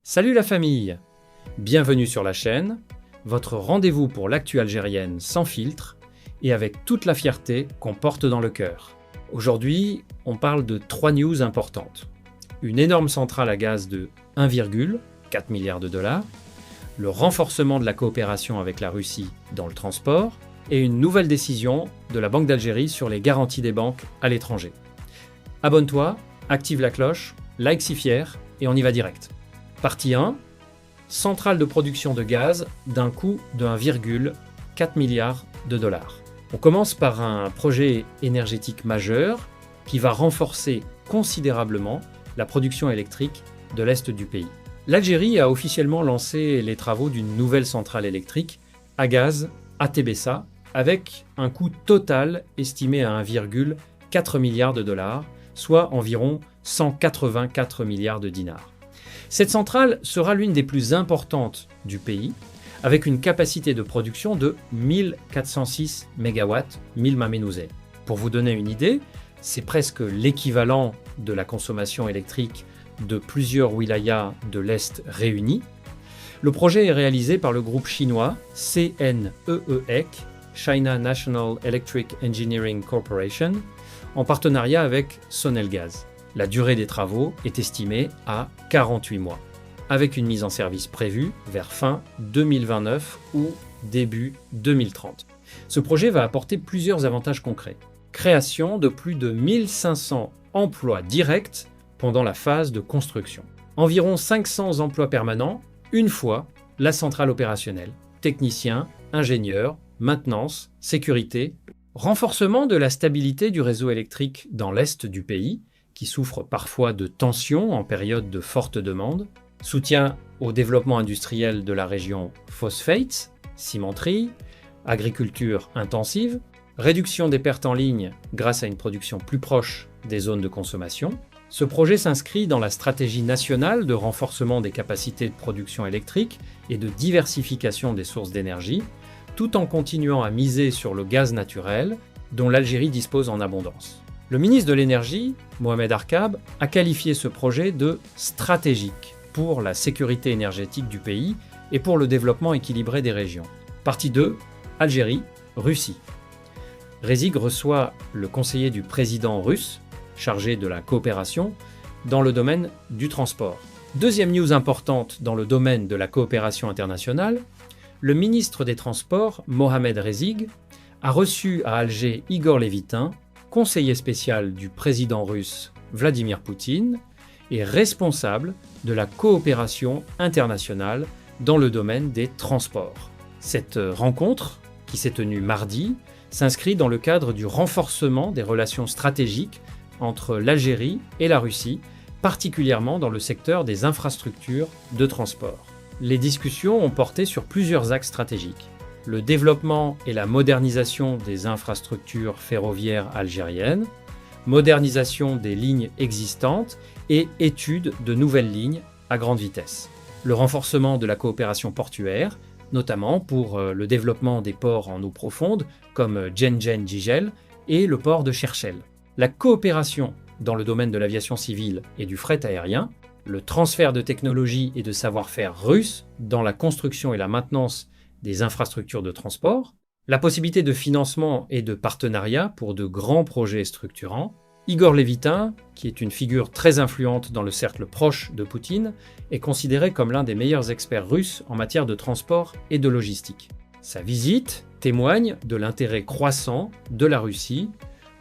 Salut la famille! Bienvenue sur la chaîne, votre rendez-vous pour l'actu algérienne sans filtre et avec toute la fierté qu'on porte dans le cœur. Aujourd'hui, on parle de 3 news importantes. Une énorme centrale à gaz de 1,4 milliard de dollars, le renforcement de la coopération avec la Russie dans le transport et une nouvelle décision de la Banque d'Algérie sur les garanties des banques à l'étranger. Abonne-toi, active la cloche, like si fier et on y va direct. Partie 1. Centrale de production de gaz d'un coût de 1,4 milliard de dollars. On commence par un projet énergétique majeur qui va renforcer considérablement la production électrique de l'Est du pays. L'Algérie a officiellement lancé les travaux d'une nouvelle centrale électrique à gaz à Tébessa avec un coût total estimé à 1,4 milliard de dollars, soit environ 184 milliards de dinars. Cette centrale sera l'une des plus importantes du pays, avec une capacité de production de 1406 MW, 1000 Mamenouzeh. Pour vous donner une idée, c'est presque l'équivalent de la consommation électrique de plusieurs wilayas de l'Est réunis. Le projet est réalisé par le groupe chinois CNEEC, China National Electric Engineering Corporation, en partenariat avec Sonelgaz. La durée des travaux est estimée à 48 mois, avec une mise en service prévue vers fin 2029 ou début 2030. Ce projet va apporter plusieurs avantages concrets. Création de plus de 1500 emplois directs pendant la phase de construction. Environ 500 emplois permanents une fois la centrale opérationnelle. Techniciens, ingénieurs, maintenance, sécurité. Renforcement de la stabilité du réseau électrique dans l'Est du pays, qui souffre parfois de tensions en période de forte demande, soutien au développement industriel de la région phosphate, cimenterie, agriculture intensive, réduction des pertes en ligne grâce à une production plus proche des zones de consommation. Ce projet s'inscrit dans la stratégie nationale de renforcement des capacités de production électrique et de diversification des sources d'énergie, tout en continuant à miser sur le gaz naturel dont l'Algérie dispose en abondance. Le ministre de l'Énergie, Mohamed Arkab, a qualifié ce projet de stratégique pour la sécurité énergétique du pays et pour le développement équilibré des régions. Partie 2, Algérie, Russie. Rezig reçoit le conseiller du président russe, chargé de la coopération, dans le domaine du transport. Deuxième news importante dans le domaine de la coopération internationale, le ministre des Transports, Mohamed Rezig, a reçu à Alger Igor Levitin, conseiller spécial du président russe Vladimir Poutine et responsable de la coopération internationale dans le domaine des transports. Cette rencontre, qui s'est tenue mardi, s'inscrit dans le cadre du renforcement des relations stratégiques entre l'Algérie et la Russie, particulièrement dans le secteur des infrastructures de transport. Les discussions ont porté sur plusieurs axes stratégiques. Le développement et la modernisation des infrastructures ferroviaires algériennes, modernisation des lignes existantes et étude de nouvelles lignes à grande vitesse. Le renforcement de la coopération portuaire, notamment pour le développement des ports en eau profonde comme Djenndjen-Djigel et le port de Cherchell. La coopération dans le domaine de l'aviation civile et du fret aérien, le transfert de technologies et de savoir-faire russes dans la construction et la maintenance des infrastructures de transport, la possibilité de financement et de partenariat pour de grands projets structurants. Igor Levitin, qui est une figure très influente dans le cercle proche de Poutine, est considéré comme l'un des meilleurs experts russes en matière de transport et de logistique. Sa visite témoigne de l'intérêt croissant de la Russie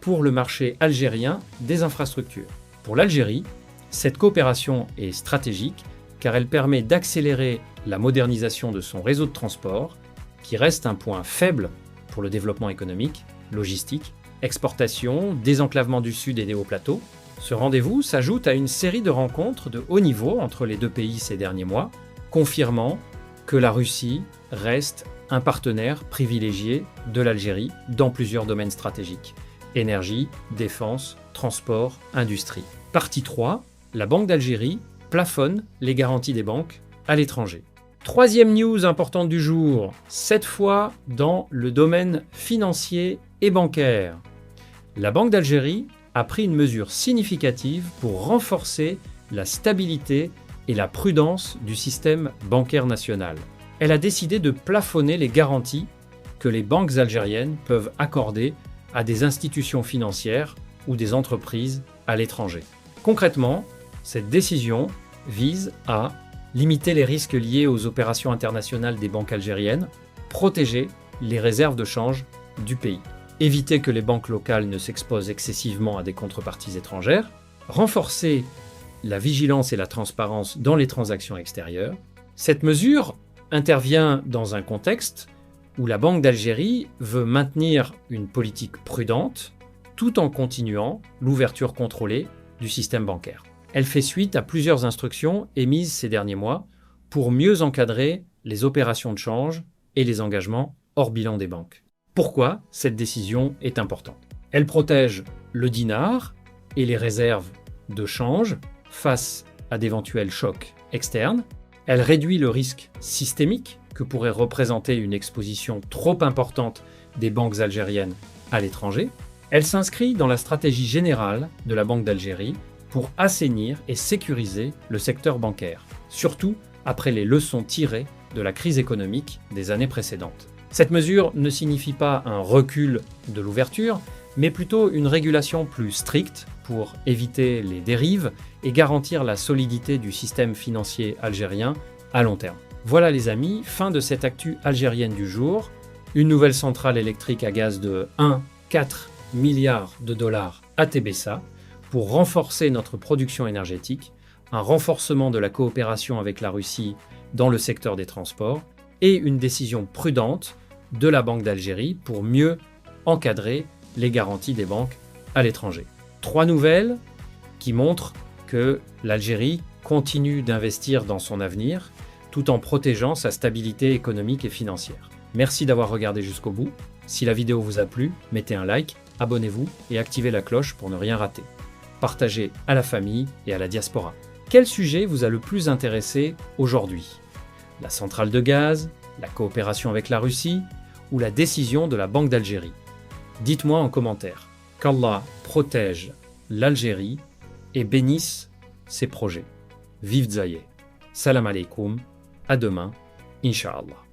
pour le marché algérien des infrastructures. Pour l'Algérie, cette coopération est stratégique car elle permet d'accélérer la modernisation de son réseau de transport, qui reste un point faible pour le développement économique, logistique, exportation, désenclavement du Sud et des hauts plateaux. Ce rendez-vous s'ajoute à une série de rencontres de haut niveau entre les deux pays ces derniers mois, confirmant que la Russie reste un partenaire privilégié de l'Algérie dans plusieurs domaines stratégiques: énergie, défense, transport, industrie. Partie 3, la Banque d'Algérie plafonne les garanties des banques à l'étranger. Troisième news importante du jour, cette fois dans le domaine financier et bancaire. La Banque d'Algérie a pris une mesure significative pour renforcer la stabilité et la prudence du système bancaire national. Elle a décidé de plafonner les garanties que les banques algériennes peuvent accorder à des institutions financières ou des entreprises à l'étranger. Concrètement, cette décision vise à limiter les risques liés aux opérations internationales des banques algériennes, protéger les réserves de change du pays, éviter que les banques locales ne s'exposent excessivement à des contreparties étrangères, renforcer la vigilance et la transparence dans les transactions extérieures. Cette mesure intervient dans un contexte où la Banque d'Algérie veut maintenir une politique prudente tout en continuant l'ouverture contrôlée du système bancaire. Elle fait suite à plusieurs instructions émises ces derniers mois pour mieux encadrer les opérations de change et les engagements hors bilan des banques. Pourquoi cette décision est importante? Elle protège le dinar et les réserves de change face à d'éventuels chocs externes. Elle réduit le risque systémique que pourrait représenter une exposition trop importante des banques algériennes à l'étranger. Elle s'inscrit dans la stratégie générale de la Banque d'Algérie pour assainir et sécuriser le secteur bancaire, surtout après les leçons tirées de la crise économique des années précédentes. Cette mesure ne signifie pas un recul de l'ouverture, mais plutôt une régulation plus stricte pour éviter les dérives et garantir la solidité du système financier algérien à long terme. Voilà les amis, fin de cette actu algérienne du jour. Une nouvelle centrale électrique à gaz de 1,4 milliard de dollars à Tébessa pour renforcer notre production énergétique, un renforcement de la coopération avec la Russie dans le secteur des transports et une décision prudente de la Banque d'Algérie pour mieux encadrer les garanties des banques à l'étranger. 3 nouvelles qui montrent que l'Algérie continue d'investir dans son avenir tout en protégeant sa stabilité économique et financière. Merci d'avoir regardé jusqu'au bout. Si la vidéo vous a plu, mettez un like, abonnez-vous et activez la cloche pour ne rien rater. Partagez à la famille et à la diaspora. Quel sujet vous a le plus intéressé aujourd'hui? La centrale de gaz, la coopération avec la Russie ou la décision de la Banque d'Algérie? Dites-moi en commentaire. Qu'Allah protège l'Algérie et bénisse ses projets. Vive Zayé. Salam alaikum. À demain, Inch'Allah.